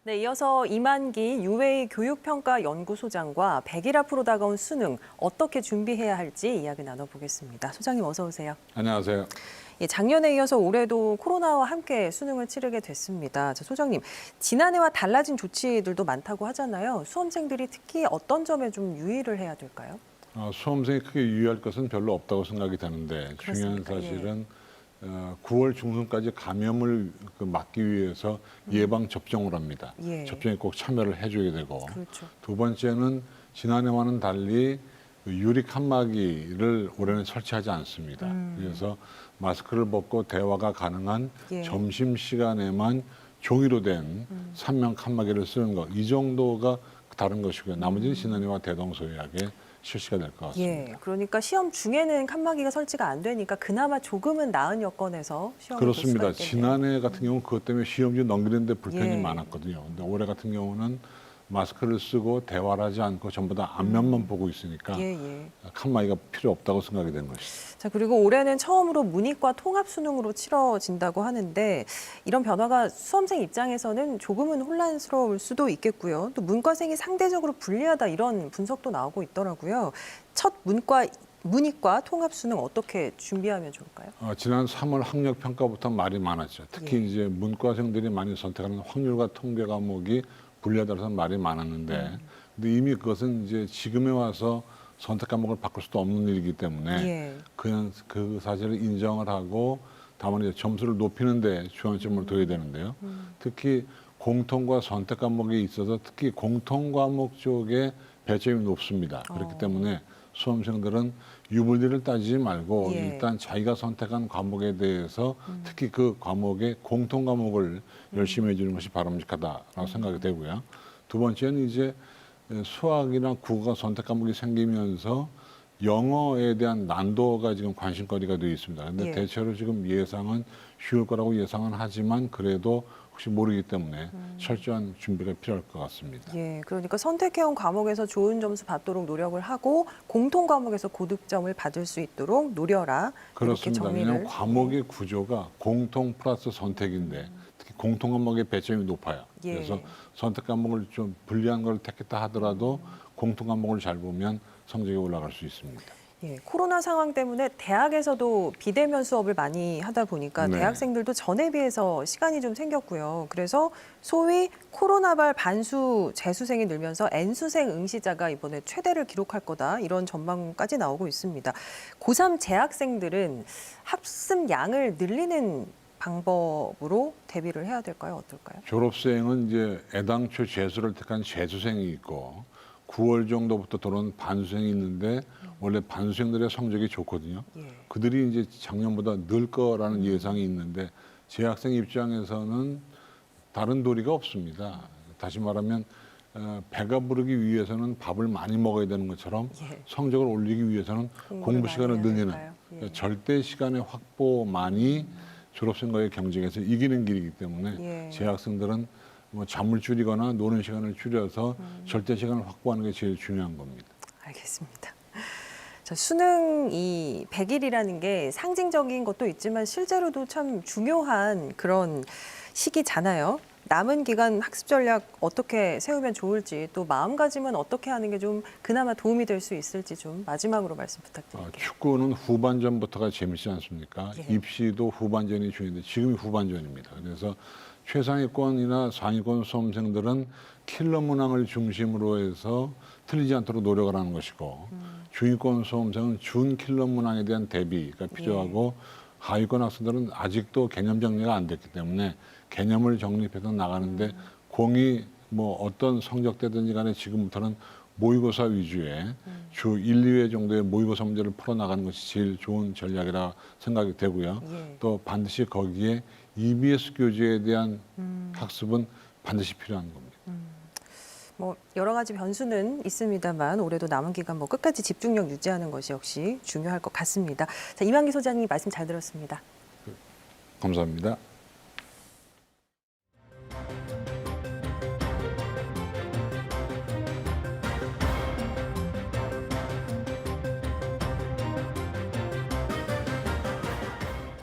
네, 이어서 이만기 UA 교육평가연구소장과 100일 앞으로 다가온 수능 어떻게 준비해야 할지 이야기 나눠보겠습니다. 소장님 어서 오세요. 안녕하세요. 예, 작년에 이어서 올해도 코로나와 함께 수능을 치르게 됐습니다. 소장님, 지난해와 달라진 조치들도 많다고 하잖아요. 수험생들이 특히 어떤 점에 좀 유의를 해야 될까요? 수험생이 크게 유의할 것은 별로 없다고 생각이 되는데 중요한 그렇습니까? 사실은 9월 중순까지 감염을 막기 위해서 예방 접종을 합니다. 예. 접종에 꼭 참여를 해줘야 되고 그렇죠. 두 번째는 지난해와는 달리 유리 칸막이를 올해는 설치하지 않습니다. 그래서 마스크를 벗고 대화가 가능한 예. 점심시간에만 종이로 된 삼면 칸막이를 쓰는 것, 이 정도가 다른 것이고요. 나머지는 지난해와 대동소이하게 실시가 될 것 같습니다. 예, 그러니까 시험 중에는 칸막이가 설치가 안 되니까 그나마 조금은 나은 여건에서 시험을 볼 수가 그렇습니다. 있겠네요. 지난해 같은 경우는 그것 때문에 시험지 넘기는데 불편이 예. 많았거든요. 근데 올해 같은 경우는 마스크를 쓰고 대화를 하지 않고 전부 다 앞면만 보고 있으니까 예, 예. 칸막이가 필요 없다고 생각이 되는 것이죠. 자, 그리고 올해는 처음으로 문이과 통합 수능으로 치러진다고 하는데 이런 변화가 수험생 입장에서는 조금은 혼란스러울 수도 있겠고요. 또 문과생이 상대적으로 불리하다 이런 분석도 나오고 있더라고요. 첫 문이과 통합 수능 어떻게 준비하면 좋을까요? 지난 3월 학력 평가부터 말이 많았죠. 특히 예. 이제 문과생들이 많이 선택하는 확률과 통계 과목이 불리하다는 말이 많았는데, 근데 이미 그것은 이제 지금에 와서 선택 과목을 바꿀 수도 없는 일이기 때문에 예. 그냥 그 사실을 인정을 하고 다만 이제 점수를 높이는데 주안점을 둬야 되는데요. 특히 공통과 선택 과목에 있어서 특히 공통 과목 쪽에 배점이 높습니다. 그렇기 때문에 수험생들은 유불리를 따지지 말고 예. 일단 자기가 선택한 과목에 대해서 특히 그 과목의 공통 과목을 열심히 해주는 것이 바람직하다라고 생각이 되고요. 두 번째는 이제 수학이나 국어 선택 과목이 생기면서 영어에 대한 난도가 지금 관심거리가 되어 있습니다. 그런데 예. 대체로 지금 예상은 쉬울 거라고 예상은 하지만 그래도 혹시 모르기 때문에 철저한 준비가 필요할 것 같습니다. 예, 그러니까 선택해온 과목에서 좋은 점수 받도록 노력을 하고 공통 과목에서 고득점을 받을 수 있도록 노려라. 이렇게 그렇습니다. 정리를. 왜냐하면 과목의 구조가 공통 플러스 선택인데 특히 공통 과목의 배점이 높아요. 예. 그래서 선택 과목을 좀 불리한 걸 택했다 하더라도 공통 과목을 잘 보면 성적이 올라갈 수 있습니다. 예, 코로나 상황 때문에 대학에서도 비대면 수업을 많이 하다 보니까 네. 대학생들도 전에 비해서 시간이 좀 생겼고요. 그래서 소위 코로나발 반수 재수생이 늘면서 N수생 응시자가 이번에 최대를 기록할 거다. 이런 전망까지 나오고 있습니다. 고3 재학생들은 학습 양을 늘리는 방법으로 대비를 해야 될까요? 어떨까요? 졸업생은 이제 애당초 재수를 택한 재수생이 있고 9월 정도부터 들어온 반수생이 있는데 원래 반수생들의 성적이 좋거든요. 예. 그들이 이제 작년보다 늘 거라는 예상이 있는데 재학생 입장에서는 다른 도리가 없습니다. 다시 말하면 배가 부르기 위해서는 밥을 많이 먹어야 되는 것처럼 예. 성적을 올리기 위해서는 공부 많이 시간을 해야 늘리는 될까요? 예. 그러니까 절대 시간의 확보만이 졸업생과의 경쟁에서 이기는 길이기 때문에 예. 재학생들은 뭐 잠을 줄이거나 노는 시간을 줄여서 절대 시간을 확보하는 게 제일 중요한 겁니다. 알겠습니다. 자, 수능 이 100일이라는 게 상징적인 것도 있지만 실제로도 참 중요한 그런 시기잖아요. 남은 기간 학습 전략 어떻게 세우면 좋을지 또 마음가짐은 어떻게 하는 게 좀 그나마 도움이 될 수 있을지 좀 마지막으로 말씀 부탁드릴게요. 축구는 후반전부터가 재밌지 않습니까? 예. 입시도 후반전이 중요한데 지금이 후반전입니다. 그래서 최상위권이나 상위권 수험생들은 킬러 문항을 중심으로 해서 틀리지 않도록 노력을 하는 것이고 중위권 수험생은 준 킬러 문항에 대한 대비가 필요하고 하위권 학생들은 아직도 개념 정리가 안 됐기 때문에 개념을 정립해서 나가는데 공이 뭐 어떤 성적대든지 간에 지금부터는 모의고사 위주의 주 1, 2회 정도의 모의고사 문제를 풀어나가는 것이 제일 좋은 전략이라 생각이 되고요. 예. 또 반드시 거기에 EBS 교재에 대한 학습은 반드시 필요한 겁니다. 뭐 여러 가지 변수는 있습니다만 올해도 남은 기간 뭐 끝까지 집중력 유지하는 것이 역시 중요할 것 같습니다. 자, 이만기 소장님 말씀 잘 들었습니다. 감사합니다.